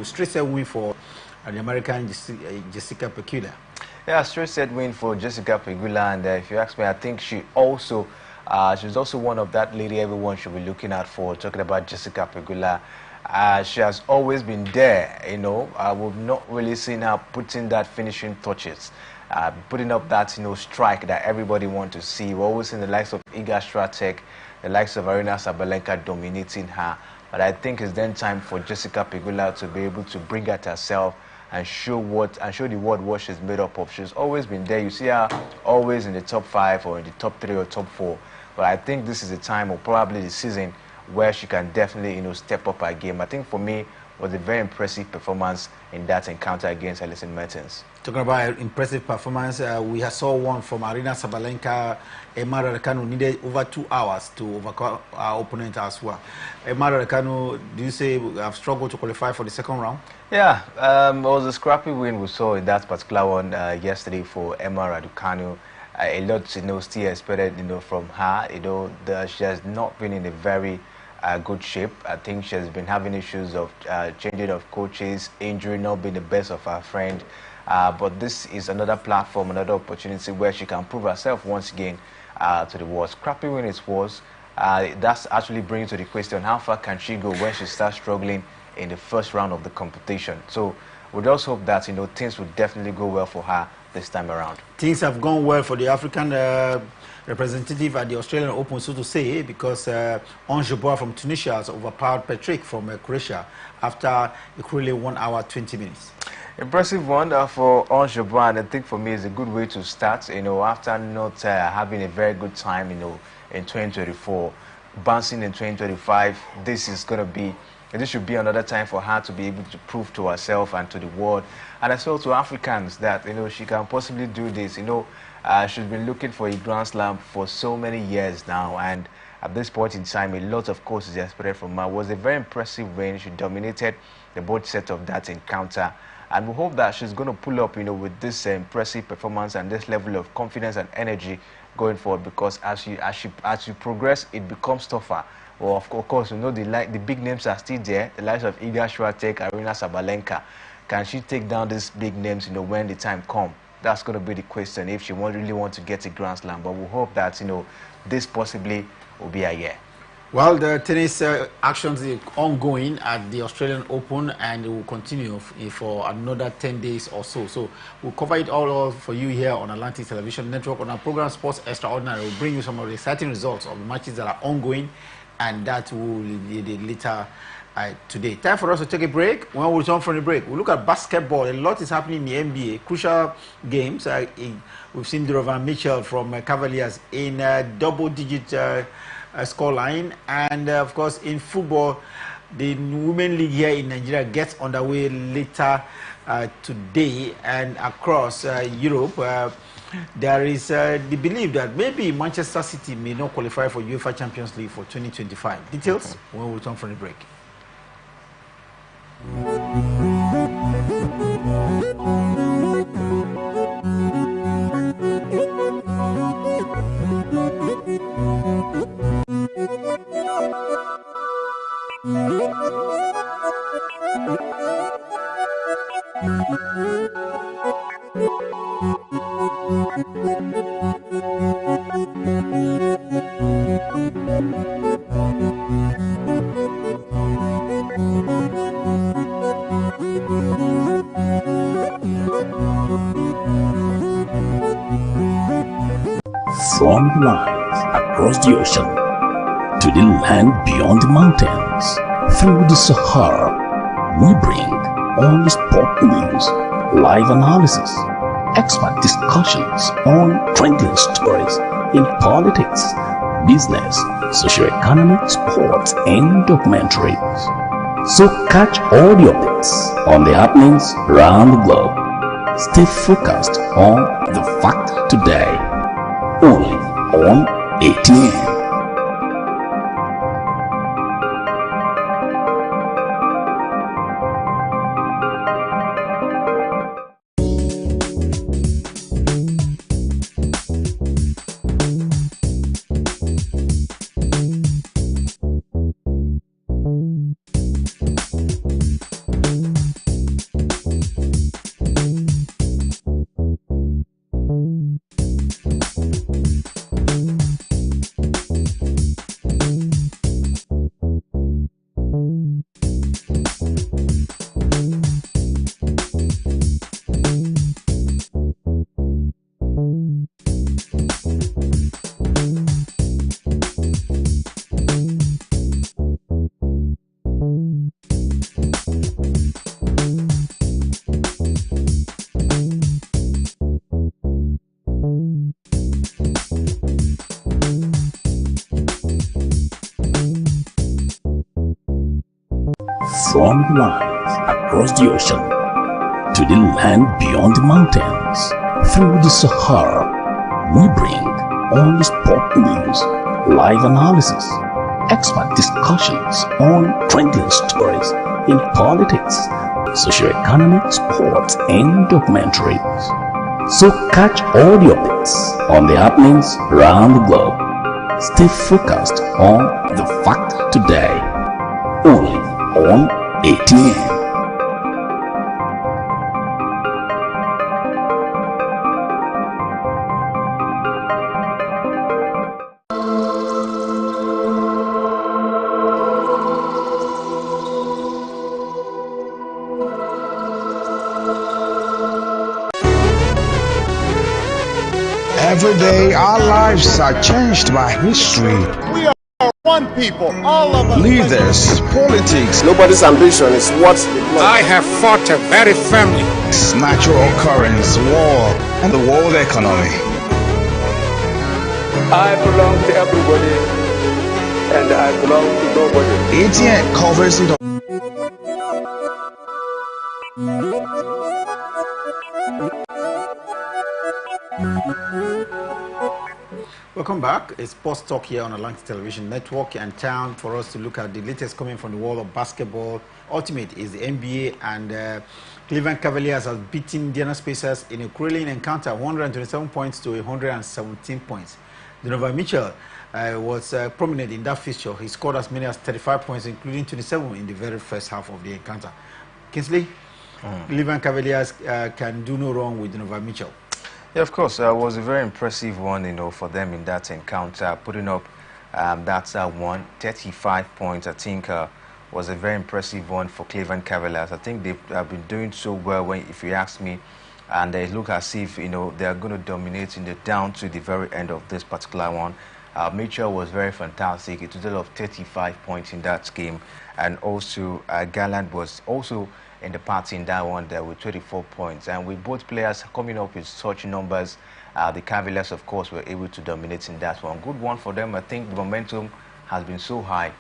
straight set win for the American Jessica Pegula. Yeah, straight set win for Jessica Pegula, and if you ask me, I think she's also one of that lady everyone should be looking out for. Talking about Jessica Pegula, she has always been there. You know, we've not really seen her putting that finishing touches, putting up that strike that everybody wants to see. We're always seeing the likes of Iga Swiatek, the likes of Aryna Sabalenka dominating her. But I think it's then time for Jessica Pegula to be able to bring out herself and show the world what she's made up of. She's always been there. You see her always in the top 5 or in the top 3 or top 4. But I think this is the time, or probably the season, where she can definitely step up her game. I think for me, it was a very impressive performance in that encounter against Alison Mertens. Talking about impressive performance, we saw one from Aryna Sabalenka. Emma Raducanu needed over 2 hours to overcome our opponent as well. Emma Raducanu, do you say have struggled to qualify for the second round? Yeah, it was a scrappy win we saw in that particular one yesterday for Emma Raducanu. A lot, still expected, from her. She has not been in a very good shape. I think she has been having issues of changing of coaches, injury not being the best of her friend. But this is another platform, another opportunity where she can prove herself once again to the world. Scrappy win it was. That's actually bringing to the question, how far can she go when she starts struggling in the first round of the competition? So we just hope that things will definitely go well for her this time around. Things have gone well for the African representative at the Australian Open, so to say, because Ons Jabeur from Tunisia has overpowered Patrick from Croatia after a cruelly 1 hour 20 minutes. Impressive one for Ons Jabeur, and I think for me it's a good way to start. After not having a very good time, in 2024, bouncing in 2025, this should be another time for her to be able to prove to herself and to the world, and as well to Africans, that she can possibly do this. She's been looking for a Grand Slam for so many years now, and at this point in time, a lot of course is expected from her. It was a very impressive win. She dominated the both set of that encounter, and we hope that she's going to pull up, with this impressive performance and this level of confidence and energy going forward. Because as you progress, it becomes tougher. Well, of course, the big names are still there. The likes of Iga Swiatek, Aryna Sabalenka. Can she take down these big names, when the time comes? That's going to be the question, if she really want to get a Grand Slam. But we hope that, this possibly will be a year. Well, the tennis actions are ongoing at the Australian Open, and it will continue for another 10 days or so. So we'll cover it all for you here on Atlantic Television Network. On our program Sports Extraordinary, we'll bring you some of the exciting results of the matches that are ongoing, and that will be later today. Time for us to take a break. When we return from the break, we'll look at basketball. A lot is happening in the NBA. Crucial games. We've seen Donovan Mitchell from Cavaliers in double-digit scoreline, and of course in football, the Women League here in Nigeria gets underway later today, and across Europe. There is the belief that maybe Manchester City may not qualify for UEFA Champions League for 2025. Details when we return from the break. From the lines across the ocean to the land beyond the mountains, through the Sahara, we bring all the sport news, live analysis, expert discussions on trending stories in politics, business, socio-economic, sports, and documentaries. So catch all the updates on the happenings around the globe. Stay focused on the fact today. Only on ATN. front lines across the ocean to the land beyond the mountains. Through the Sahara, we bring all the sport news, live analysis, expert discussions on trending stories in politics, socio-economic, sports, and documentaries. So catch all the updates on the happenings around the globe. Stay focused on the fact today, only on ATN. Every day our lives are changed by history. We are one people, all of us. Leaders, politics, nobody's ambition is what I have fought a very firmly. natural occurrence, war, and the world economy. I belong to everybody and I belong to nobody. ATN covers it all. Welcome back. It's Sports Talk here on Atlantic Television Network, and time for us to look at the latest coming from the world of basketball. Ultimate is the NBA, and Cleveland Cavaliers has beaten Indiana Pacers in a grueling encounter, 127 points to 117 points. Donovan Mitchell was prominent in that fixture. He scored as many as 35 points, including 27 in the very first half of the encounter. Kingsley, Cleveland Cavaliers can do no wrong with Donovan Mitchell. Yeah, of course, it was a very impressive one, for them in that encounter, putting up that 135 points. I think was a very impressive one for Cleveland Cavaliers. I think they have been doing so well, if you ask me, and they look as if they are going to dominate down to the very end of this particular one. Mitchell was very fantastic. A total of 35 points in that game, and also Garland was also in the party in that one there with 24 points. And with both players coming up with such numbers, the Cavaliers, of course, were able to dominate in that one. Good one for them. I think the momentum has been so high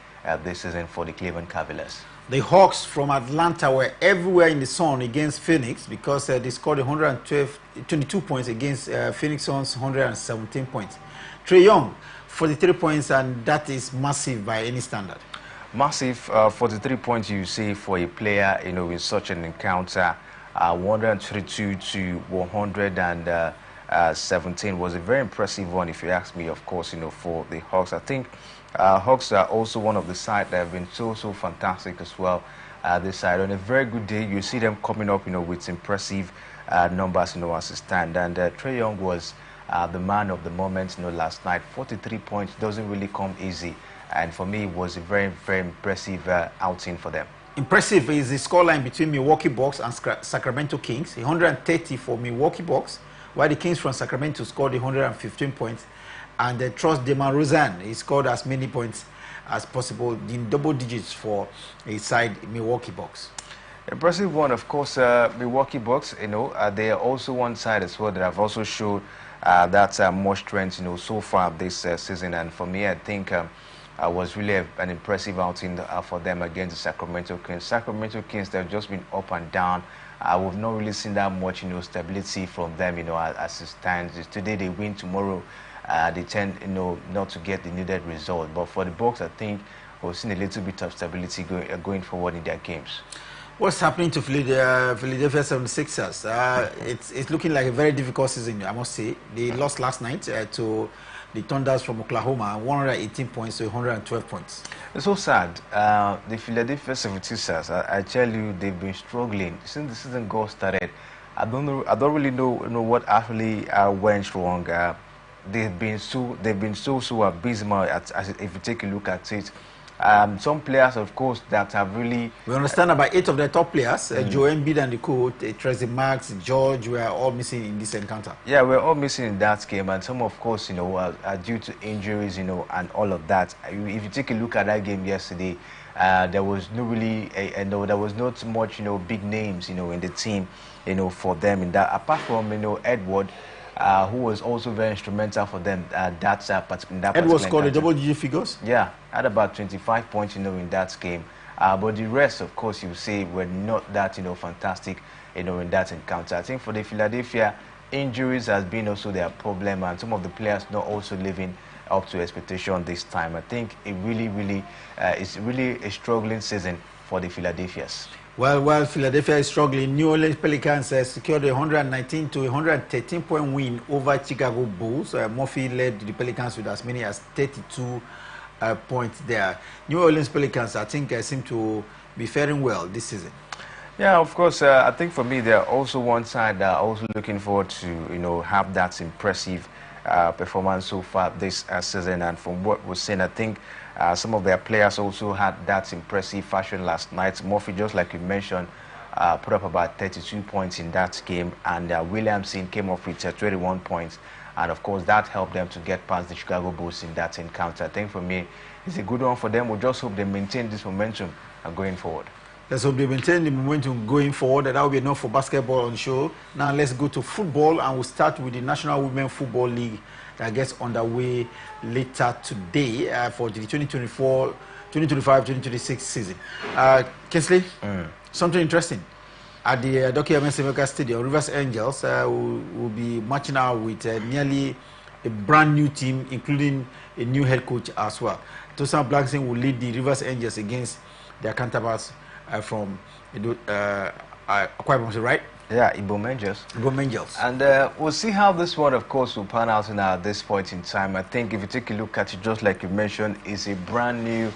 this season for the Cleveland Cavaliers. The Hawks from Atlanta were everywhere in the sun against Phoenix because they scored 22 points against Phoenix Suns 117 points. Trae Young, 43 points, and that is massive by any standard. Massive, 43 points you see for a player, in such an encounter. 132 to 117 was a very impressive one, if you ask me, of course, for the Hawks. I think Hawks are also one of the sides that have been so fantastic as well. This side, on a very good day, you see them coming up, with impressive numbers, as it stand. And Trae Young was the man of the moment, last night. 43 points doesn't really come easy. And for me, it was a very impressive outing for them. Impressive is the scoreline between Milwaukee Bucks and Sacramento Kings. 130 for Milwaukee Bucks, while the Kings from Sacramento scored 115 points. And trust DeMar DeRozan, he scored as many points as possible in double digits for a side Milwaukee Bucks. Impressive one, of course, Milwaukee Bucks. They are also one side as well that have also showed that more strength, so far this season. And for me, I think was really an impressive outing for them against the Sacramento Kings. Sacramento Kings, they've just been up and down. We've not really seen that much, stability from them, as it stands. Today they win, tomorrow they tend, not to get the needed result. But for the Bucks, I think we've seen a little bit of stability going forward in their games. What's happening to Philadelphia 76ers? It's looking like a very difficult season, I must say. They lost last night to the Thunders from Oklahoma, 118 points to 112 points. It's so sad. The Philadelphia 76ers, I tell you, they've been struggling since the season started. I don't really know what actually went wrong. They've been so abysmal. If you take a look at it, some players, of course, that have really. We understand about 8 of the top players, Joel Embiid and the coach, Tracy Max, George, were all missing in this encounter. Yeah, we're all missing in that game, and some, of course, are due to injuries, and all of that. If you take a look at that game yesterday, there was no really, there was not much, big names, in the team, for them in that. Apart from, Edward. Who was also very instrumental for them in that particular Edward scored a double-digit figures? Yeah, had about 25 points, in that game. But the rest, of course, you say were not that, fantastic, in that encounter. I think for the Philadelphia, injuries has been also their problem, and some of the players not also living up to expectation this time. I think it really is really a struggling season for the Philadelphias. Well, Philadelphia is struggling. New Orleans Pelicans secured a 119 to 113 point win over Chicago Bulls. Murphy led the Pelicans with as many as 32 points there. New Orleans Pelicans, I think, seem to be faring well this season. Yeah, of course. I think for me, they're also one side that are also looking forward to, have that impressive performance so far this season. And from what we're seeing, I think some of their players also had that impressive fashion last night. Murphy, just like you mentioned, put up about 32 points in that game, and Williamson came off with 21 points. And of course, that helped them to get past the Chicago Bulls in that encounter. I think for me, it's a good one for them. We just hope they maintain this momentum going forward. Let's hope they maintain the momentum going forward. That will be enough for basketball on the show. Now let's go to football, and we'll start with the National Women Football League that gets underway later today for the 2025-2026 season. Kinsley, something interesting. At the Dokia Mesemeka Stadium, Rivers Angels will be matching out with nearly a brand new team, including a new head coach as well. Tosan Blackson will lead the Rivers Angels against their counterparts from Akwa Ibom, right? Yeah, Ibom Angels. Ibom Angels. And we'll see how this one, of course, will pan out at this point in time. I think if you take a look at it, just like you mentioned, it's a brand new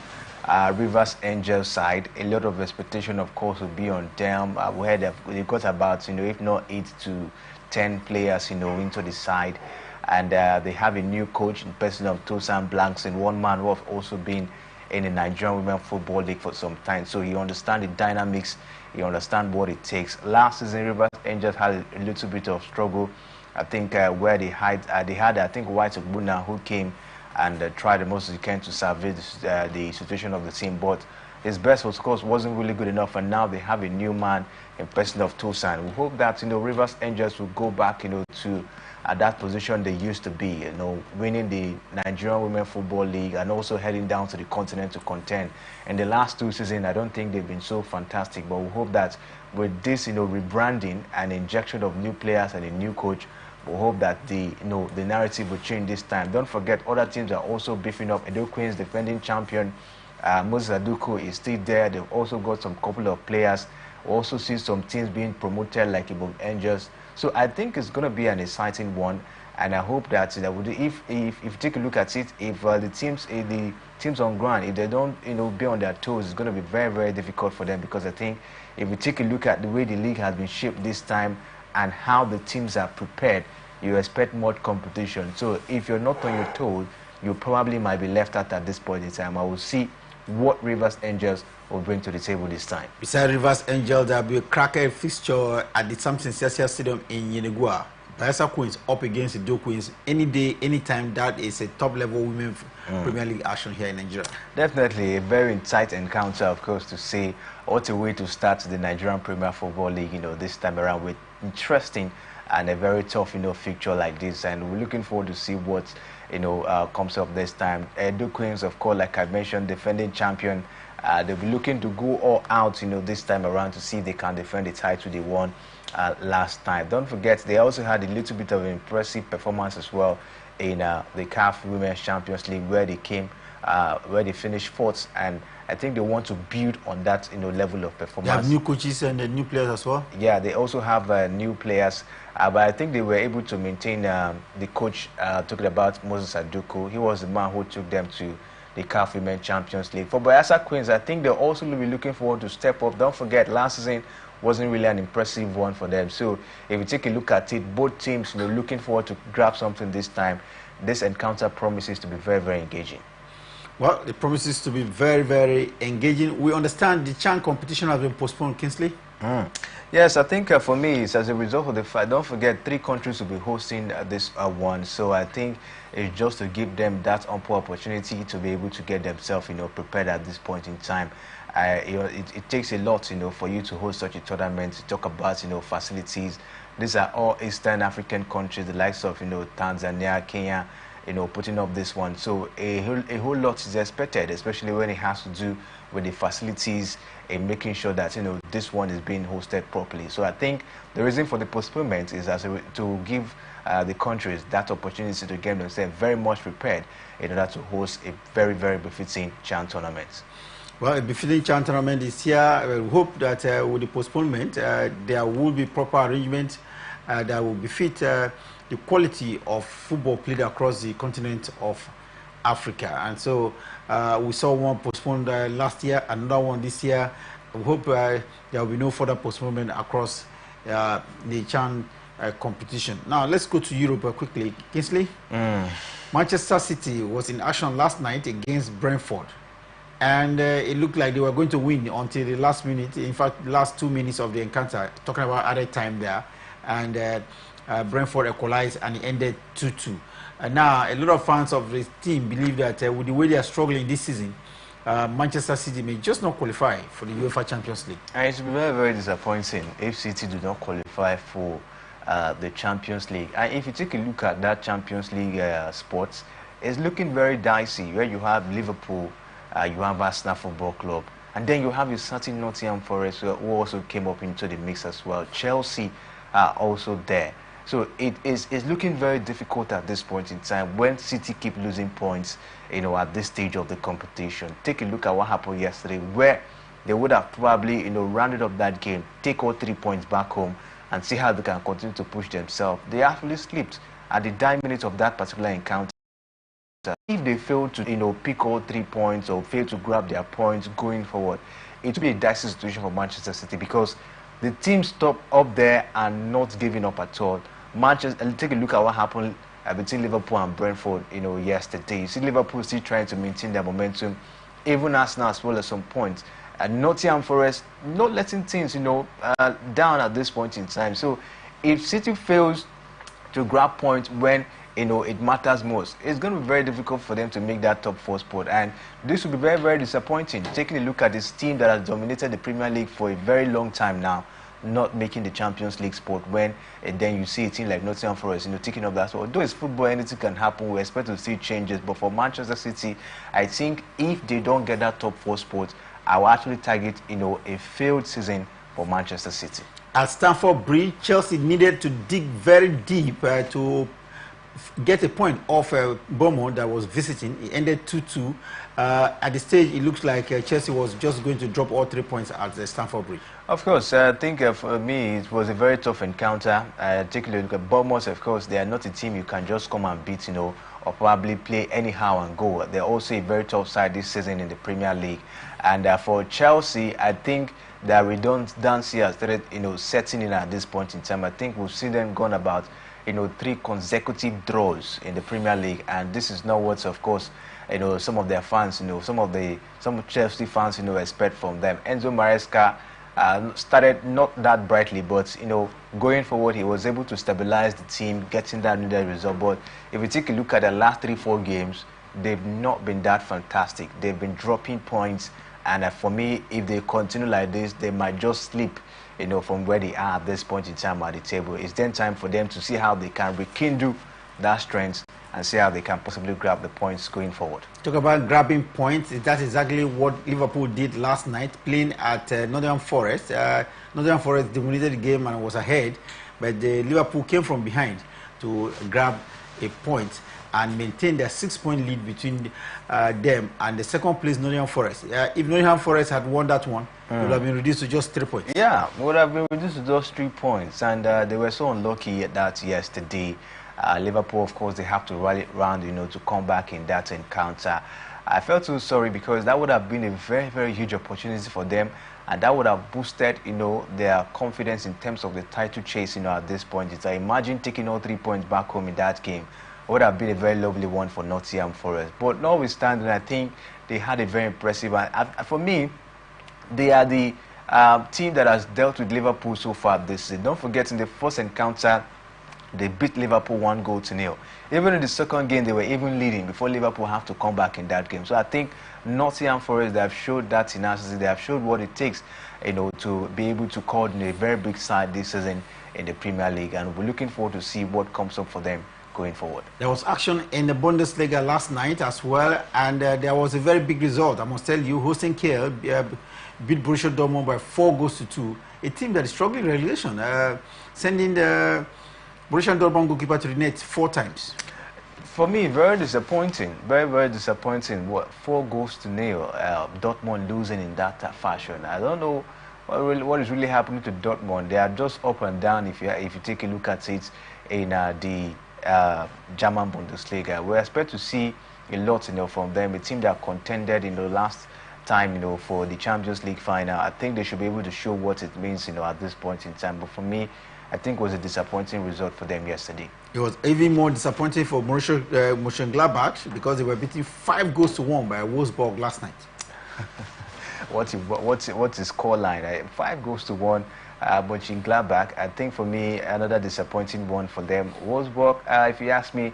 Rivers Angels side. A lot of expectation, of course, will be on them. We heard they've got about, if not 8 to 10 players, into the side. And they have a new coach in person of Tosan Blackson, one man who have also been in the Nigerian Women Football League for some time. So you understand the dynamics, you understand what it takes. Last season, Rivers Angels had a little bit of struggle. I think where they had, I think, White Ogbuna, who came and tried the most he can to salvage the situation of the team. But his best, of course, wasn't really good enough. And now they have a new man in person of Tosan. We hope that, Rivers Angels will go back, to that position they used to be, winning the Nigerian Women Football League and also heading down to the continent to contend. In the last 2 seasons, I don't think they've been so fantastic, but we hope that with this, rebranding and injection of new players and a new coach, we hope that the narrative will change this time. Don't forget, other teams are also beefing up. Edo Queens, defending champion, Moses Aduko is still there. They've also got some couple of players. We also see some teams being promoted like Ibom Angels. So I think it's going to be an exciting one, and I hope that if you take a look at it, if the teams on ground, if they don't be on their toes, it's going to be very difficult for them, because I think if you take a look at the way the league has been shaped this time and how the teams are prepared, you expect more competition. So if you're not on your toes, you probably might be left out at this point in time. I will see what Rivers Angels will bring to the table this time. Beside Rivers Angels, there will be a cracker fixture at the Samson Celsius Stadium in Yenegua. Bayelsa Queens up against the Edo Queens any day, anytime. That is a top-level women Premier League action here in Nigeria. Definitely a very tight encounter, of course, to say what a way to start the Nigerian Premier Football League, this time around, with interesting and a very tough, fixture like this. And we're looking forward to see what, comes up this time. Edo Queens, of course, like I mentioned, defending champion. They'll be looking to go all out, this time around to see if they can defend the title they won last time. Don't forget, they also had a little bit of an impressive performance as well in the CAF Women's Champions League, where they finished 4th, and I think they want to build on that, level of performance. They have new coaches and new players as well. Yeah, they also have new players, but I think they were able to maintain the coach. Talking about Moses Aduko, he was the man who took them to the CAF Women's Champions League. For Bayelsa Queens, I think they'll also be looking forward to step up. Don't forget, last season wasn't really an impressive one for them. So if you take a look at it, both teams, looking forward to grab something this time. This encounter promises to be very engaging. Well, it promises to be very engaging. We understand the CHAN competition has been postponed, Kinsley. Yes, I think for me, it's as a result of the fact, don't forget, 3 countries will be hosting this one. So I think it's just to give them that ample opportunity to be able to get themselves, prepared at this point in time. It takes a lot, for you to host such a tournament. To talk about, facilities. These are all Eastern African countries, the likes of, Tanzania, Kenya, putting up this one. So a whole lot is expected, especially when it has to do with the facilities and making sure that this one is being hosted properly. So I think the reason for the postponement is to give the countries that opportunity to get themselves very much prepared in order to host a very, very befitting CHAN tournament. Well, a befitting CHAN tournament is here. We hope that with the postponement, there will be proper arrangement that will befit the quality of football played across the continent of Africa. And so we saw one postponed last year, another one this year. We hope there will be no further postponement across the CHAN competition. Now, let's go to Europe quickly. Kingsley, Manchester City was in action last night against Brentford. And it looked like they were going to win until the last minute. In fact, the last 2 minutes of the encounter, talking about added time there. And Brentford equalized and it ended 2-2. Now, a lot of fans of the team believe that with the way they are struggling this season, Manchester City may just not qualify for the UEFA Champions League. And it will be very, very disappointing if City do not qualify for the Champions League. And if you take a look at that Champions League sports, it's looking very dicey, where you have Liverpool, you have Arsenal Football Club, and then you have a certain Nottingham Forest who also came up into the mix as well. Chelsea are also there. So it's looking very difficult at this point in time when City keep losing points, at this stage of the competition. Take a look at what happened yesterday, where they would have probably, rounded up that game, take all 3 points back home, and see how they can continue to push themselves. They actually slipped at the dying minute of that particular encounter. If they fail to, pick all 3 points or fail to grab their points going forward, it will be a dicey situation for Manchester City, because the team stopped up there and not giving up at all. Manchester, take a look at what happened between Liverpool and Brentford, yesterday. You see Liverpool still trying to maintain their momentum, even Arsenal as well at some point. And Nottingham Forest not letting teams, down at this point in time. So if City fails to grab points when it matters most, it's going to be very difficult for them to make that top 4 spot, and this will be very, very disappointing. Taking a look at this team that has dominated the Premier League for a very long time now, not making the Champions League spot, when then you see a team like Nottingham Forest, taking up that spot. Although it's football, anything can happen. We expect to see changes, but for Manchester City, I think if they don't get that top 4 spot, I will actually target, a failed season for Manchester City. At Stamford Bridge, Chelsea needed to dig very deep to get a point off Bournemouth that was visiting. It ended 2-2. At the stage, it looks like Chelsea was just going to drop all 3 points at the Stamford Bridge. Of course, I think for me, it was a very tough encounter. Take a look at Bournemouth. Of course, they are not a team you can just come and beat, or probably play anyhow and go. They're also a very tough side this season in the Premier League. And for Chelsea, I think that redundancy has started, setting in at this point in time. I think we've seen them gone about 3 consecutive draws in the Premier League, and this is not what, of course, some of their fans, some Chelsea fans, expect from them. Enzo Maresca started not that brightly, but going forward, he was able to stabilize the team, getting that needed result. But if you take a look at the last 3-4 games, they've not been that fantastic. They've been dropping points, and for me, if they continue like this, they might just slip from where they are at this point in time at the table. It's then time for them to see how they can rekindle that strength and see how they can possibly grab the points going forward. Talk about grabbing points. That's exactly what Liverpool did last night, playing at Nottingham Forest. Nottingham Forest dominated the game and was ahead, but Liverpool came from behind to grab a point and maintain their 6-point lead between them and the second place Nottingham Forest. If Nottingham Forest had won that one, it would have been reduced to just 3 points. Yeah, it would have been reduced to just 3 points, and they were so unlucky at that yesterday. Liverpool, of course, they have to rally around, to come back in that encounter. I felt so sorry, because that would have been a very, very huge opportunity for them, and that would have boosted, their confidence in terms of the title chase, at this point. I imagine taking all 3 points back home in that game would have been a very lovely one for Nottingham Forest. But notwithstanding, I think they had a very impressive, and for me, they are the team that has dealt with Liverpool so far this season. Don't forget, in the first encounter, they beat Liverpool 1-0. Even in the second game, they were even leading before Liverpool have to come back in that game. So I think Nottingham Forest, they have showed that tenacity. They have showed what it takes, to be able to coordinate a very big side this season in the Premier League. And we're looking forward to see what comes up for them going forward. There was action in the Bundesliga last night as well, and there was a very big result. I must tell you, hosting Kiel beat Borussia Dortmund by 4-2, a team that is struggling in relegation, sending the Borussia Dortmund goalkeeper to the net 4 times. For me, very disappointing. Very, very disappointing. What, 4-0? Dortmund losing in that fashion. I don't know what is really happening to Dortmund. They are just up and down. If you take a look at it in the German Bundesliga, we expect to see a lot, from them. A team that contended in the last time, for the Champions League final. I think they should be able to show what it means, at this point in time. But for me, I think it was a disappointing result for them yesterday. It was even more disappointing for Borussia Mönchengladbach because they were beaten 5-1 by Wolfsburg last night. What's his score line? 5-1. Mönchengladbach, I think for me, another disappointing one for them. Wolfsburg, if you ask me,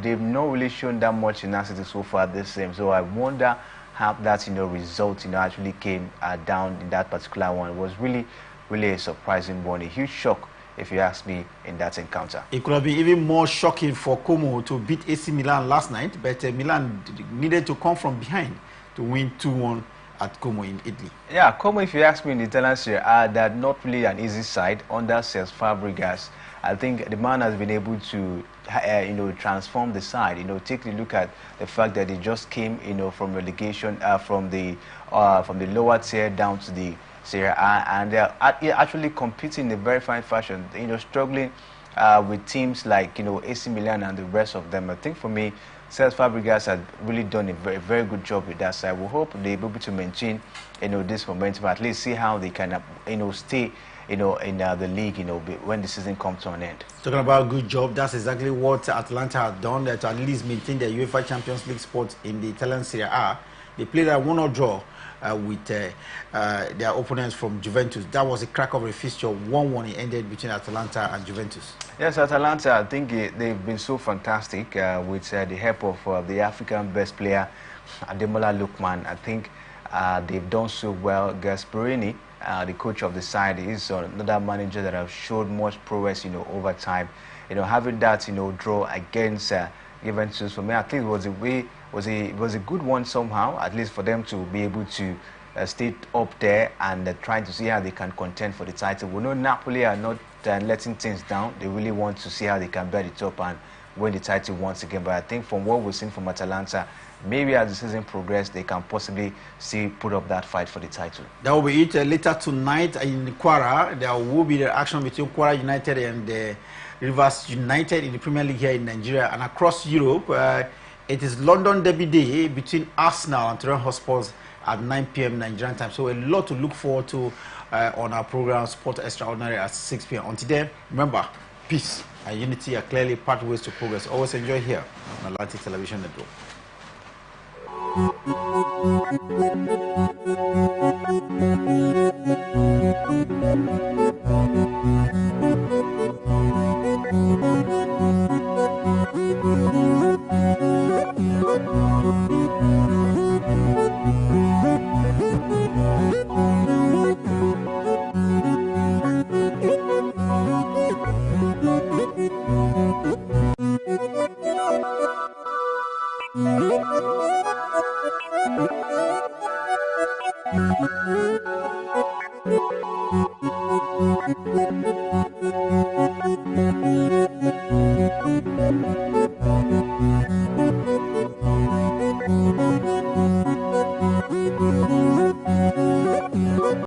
they've not really shown that much tenacity so far this season. So I wonder how that result actually came down in that particular one. It was really a surprising one, a huge shock, if you ask me, in that encounter. It could have been even more shocking for Como to beat AC Milan last night, but Milan needed to come from behind to win 2-1 at Como in Italy. Yeah, Como, if you ask me, in the Italian Serie A, they're not really an easy side under Cesc Fabregas. I think the man has been able to, transform the side. Take a look at the fact that they just came, from relegation, from the lower tier down to the Serie A, and they're actually competing in a very fine fashion. Struggling with teams like AC Milan and the rest of them. I think for me, Cesc Fabregas has really done a very, very good job with that side. We hope they're able to maintain this momentum, at least see how they can stay in the league when the season comes to an end. Talking about a good job, that's exactly what Atalanta have done, to at least maintain the UEFA Champions League spot in the Italian Serie A. They played a 1-1 draw with their opponents from Juventus. That was a crack of a fixture. 1-1 it ended between Atalanta and Juventus. Yes, Atalanta, I think they've been so fantastic with the help of the African best player, Ademola Lookman. I think they've done so well. Gasperini, the coach of the side, is another manager that has showed much prowess, over time. Having that, draw against Juventus, for me, I think it was a good one somehow, at least for them to be able to stay up there and trying to see how they can contend for the title. We know Napoli are not letting things down. They really want to see how they can bear the top and win the title once again. But I think from what we've seen from Atalanta, maybe as the season progresses, they can possibly still put up that fight for the title. That will be it. Later tonight in Kwara, there will be the action between Kwara United and Rivers United in the Premier League here in Nigeria and across Europe. It is London Derby Day between Arsenal and Tottenham Hotspur at 9 p.m. Nigerian time. So a lot to look forward to on our program, Sport Extraordinary, at 6 p.m. Until then, remember, peace and unity are clearly pathways to progress. Always enjoy here on Atlantic Television Network. Thank you.